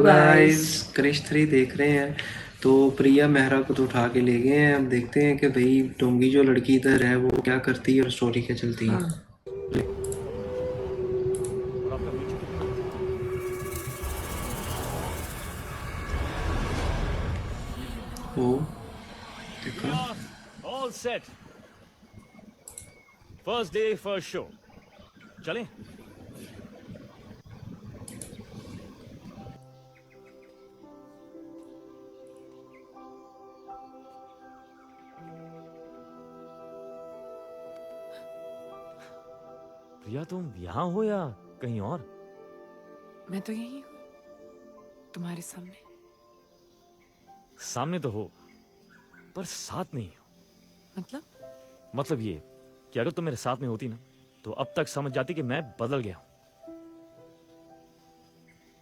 Guys. Guys Krrish 3 देख रहे हैं। तो प्रिया मेहरा को तो उठा के ले गए हैं। अब देखते हैं कि भाई डोंगी जो लड़की इधर है वो क्या करती है और स्टोरी क्या चलती है। हाँ, और आपका मीट चिकन हाँ। ओ देखा। All set. First day first show. चलें। प्रिया तुम यहाँ हो या कहीं और? मैं तो यही हूँ, तुम्हारे सामने। सामने तो हो पर साथ नहीं हो। मतलब ये कि अगर तुम मेरे साथ में होती ना तो अब तक समझ जाती कि मैं बदल गया हूं।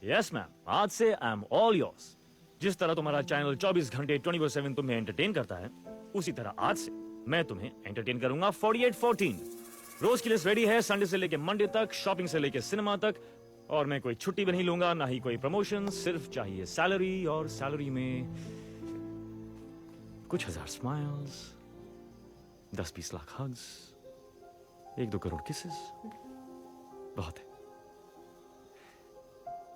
यस मैम, आज से आई एम ऑल योर्स। जिस तरह तुम्हारा चैनल 24 घंटे 24/7 तुम्हें एंटरटेन करता है, उसी तरह आज से मैं तुम्हें एंटरटेन करूंगा 48/14। रोज की लिस्ट रेडी है, संडे से लेके मंडे तक, शॉपिंग से लेके सिनेमा तक। और मैं कोई छुट्टी भी नहीं लूंगा, ना ही कोई प्रमोशन। सिर्फ चाहिए सैलरी, और सैलरी में कुछ हजार smiles, 10-20 lakh hugs, 1-2 crore kisses. बहुत है।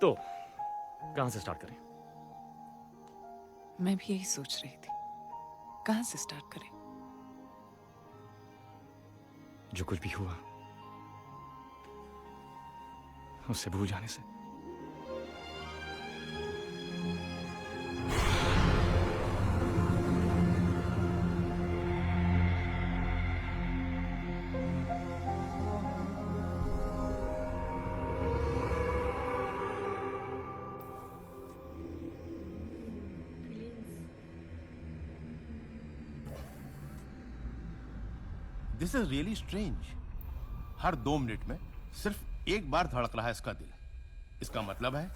तो कहां से स्टार्ट करें? मैं भी यही सोच रही थी, कहाँ से स्टार्ट करें। जो कुछ भी हुआ उससे भूल जाने से। This is really strange. Her 2 minute में सिर्फ एक बार धड़क रहा है इसका दिल। इसका मतलब है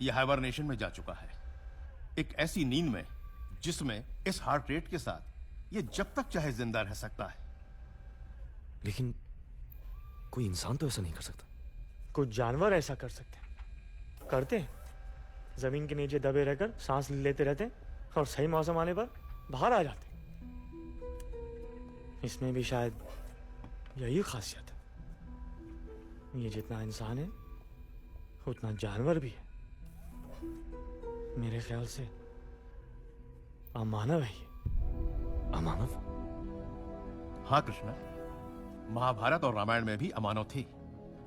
यह हाइबरनेशन में जा चुका है, एक ऐसी नींद में जिसमें इस हार्ट रेट के साथ यह जब तक चाहे जिंदा रह सकता है। लेकिन कोई इंसान तो ऐसा नहीं कर सकता। कुछ जानवर ऐसा कर सकते हैं, करते हैं। जमीन के नीचे दबे रहकर सांस लेते रहते हैं और सही मौसम आने पर बाहर आ जाते हैं। इसमें भी शायद यही खासियत है। ये जितना इंसान है उतना जानवर भी है। मेरे ख्याल से अमानव है ये। अमानव? हाँ कृष्णा, महाभारत और रामायण में भी अमानव थे।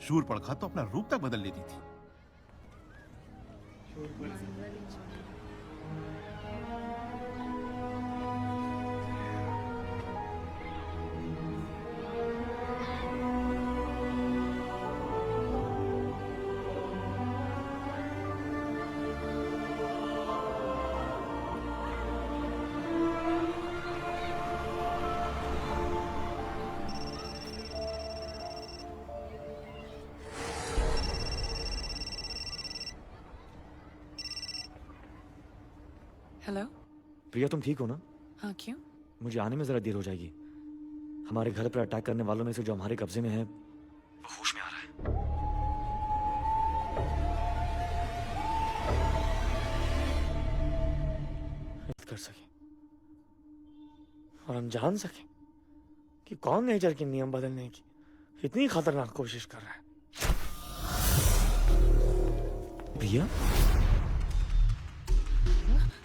शूर्पणखा तो अपना रूप तक बदल लेती थी। हेलो। प्रिया तुम ठीक हो ना? हाँ, क्यों? मुझे आने में जरा देर हो जाएगी। हमारे घर पर अटैक करने वालों में से जो हमारे कब्जे में है वो होश में आ रहा है। कर सके और हम जान सके कि कौन नेचर के नियम बदलने की इतनी खतरनाक कोशिश कर रहा है। प्रिया?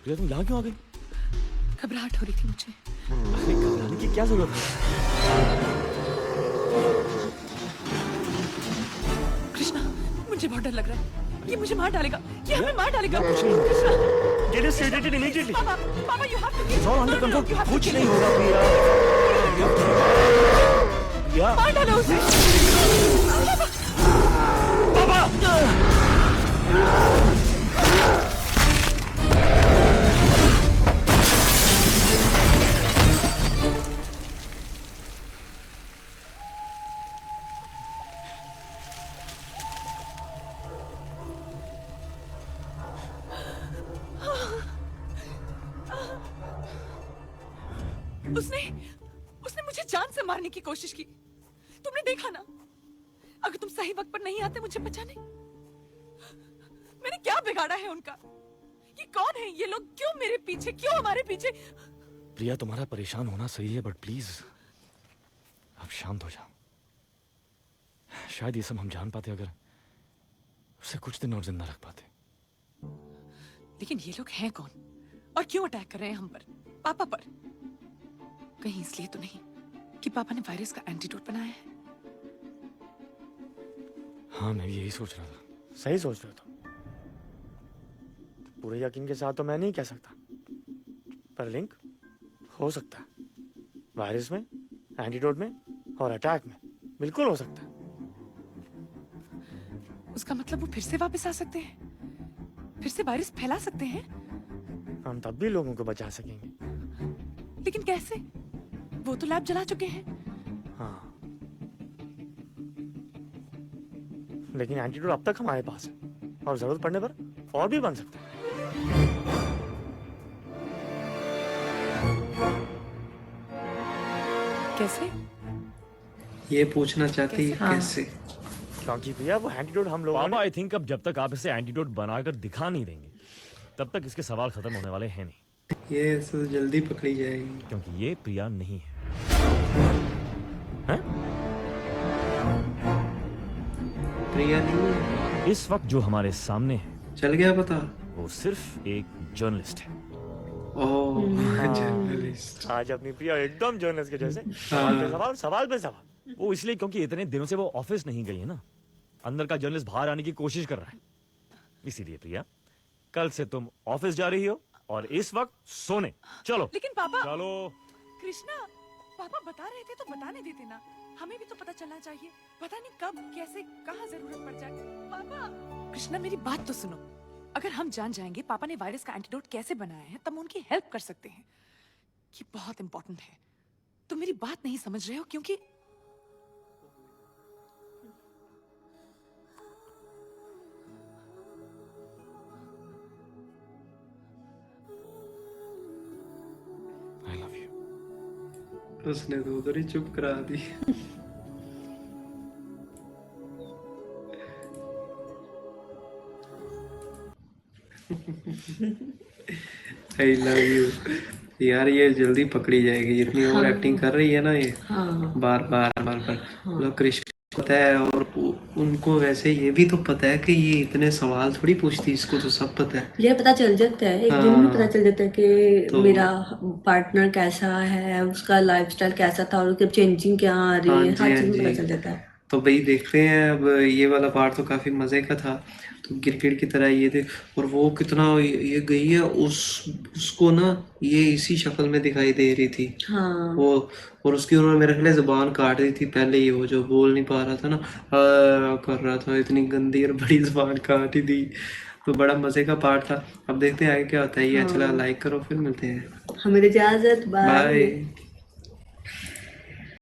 प्रिया तुम यहाँ क्यों आ गई? घबराहट हो रही थी मुझे। अरे घबराने की क्या जरूरत है? कृष्णा, मुझे बहुत डर लग रहा है। ये मुझे मार डालेगा, ये हमें मार डालेगा। कुछ नहीं होगा। Krishna, Get us sedated immediately. पापा, पापा, you have to get- It's all under No, no, control. you have to कुछ get- नहीं होगा प्रिया। प्रिया। मार डालो उसे। उसने उसने मुझे जान से मारने की कोशिश की। तुमने देखा ना? अगर तुम सही वक्त पर नहीं आते मुझे बचाने, मैंने क्या बिगाड़ा है उनका? ये कौन है ये लोग? क्यों मेरे पीछे, क्यों हमारे पीछे? प्रिया, तुम्हारा परेशान होना सही है, बट प्लीज अब शांत हो जाओ। शायद ये सब हम जान पाते अगर उसे कुछ दिन और जिंदा रख पाते। लेकिन ये लोग हैं कौन और क्यों अटैक कर रहे हैं हम पर, पापा पर? कहीं इसलिए तो नहीं कि पापा ने वायरस का एंटीडोट बनाया है? हाँ, मैं भी यही सोच रहा था। सही सोच रहे हो। पूरे यकीन के साथ तो मैं नहीं कह सकता, पर लिंक हो सकता है। वायरस में, एंटीडोट में और अटैक में बिल्कुल हो सकता है। उसका मतलब वो फिर से वापस आ सकते हैं, फिर से वायरस फैला सकते हैं। हम तब भी लोगों को बचा सकेंगे। लेकिन कैसे? वो तो लैब जला चुके हैं। हाँ, लेकिन एंटीडोट अब तक हमारे पास है और जरूरत पड़ने पर और भी बन सकता है। कैसे? ये पूछना चाहती है कैसे? क्योंकि भैया वो एंटीडोट हम लोगों पापा, ने आई थिंक अब जब तक आप इसे एंटीडोट बनाकर दिखा नहीं देंगे तब तक इसके सवाल खत्म होने वाले हैं नहीं, ये तो जल्दी पकड़ी जाएगी। क्योंकि ये प्रिया नहीं है। हैं? प्रिया नहीं है। इस वक्त जो हमारे सामने है चल गया पता? वो सिर्फ एक जर्नलिस्ट है। ओह, जर्नलिस्ट। आज अपनी प्रिया एकदम जर्नलिस्ट के जैसे सवाल पे सवाल, सवाल पे सवाल। वो इसलिए क्योंकि इतने दिनों से वो ऑफिस नहीं गई है ना, अंदर का जर्नलिस्ट बाहर आने की कोशिश कर रहा है। इसीलिए प्रिया, कल से तुम ऑफिस जा रही हो और इस वक्त सोने चलो। लेकिन पापा, चलो। कृष्णा, पापा बता रहे थे तो बताने देते ना, हमें भी तो पता चलना चाहिए। पता नहीं कब, कैसे, कहाँ जरूरत पड़ जाए। पापा, कृष्णा मेरी बात तो सुनो। अगर हम जान जाएंगे पापा ने वायरस का एंटीडोट कैसे बनाया है, तब हम उनकी हेल्प कर सकते हैं। ये बहुत इंपॉर्टेंट है। तुम मेरी बात नहीं समझ रहे हो क्योंकि आई लव यू। उसने तो उधर ही चुप करा दी। I love you. यार ये जल्दी पकड़ी जाएगी, जितनी ओवर एक्टिंग कर रही है ना ये, बार बार बार बार। मतलब कृष्ण को पता है और उनको वैसे ये भी तो पता है कि ये इतने सवाल थोड़ी पूछती, इसको तो सब पता है। ये पता चल जाता है, एक दिन में पता चल जाता है कि तो- मेरा पार्टनर कैसा है, उसका लाइफस्टाइल कैसा था और उसकी चेंजिंग क्या आ रही है, हाँ हर जी, चीज में हाँ पता जी। चल जाता है। तो भाई देखते हैं अब, ये वाला पार्ट तो काफी मजे का था। तो गिरगिट की तरह ये थे, और वो कितना ये गई है उसको ना, ये इसी शक्ल में दिखाई दे रही थी हाँ, वो। और उसकी उन्होंने मेरे ख्याल जुबान काट दी थी पहले ही, वो जो बोल नहीं पा रहा था ना, कर रहा था, इतनी गंदी और बड़ी जुबान काट ही दी। तो बड़ा मजे का पार्ट था। अब देखते हैं आगे क्या होता है। ये अच्छा लगा, लाइक करो, फिर मिलते हैं। हमें इजाजत, बाय। बाय।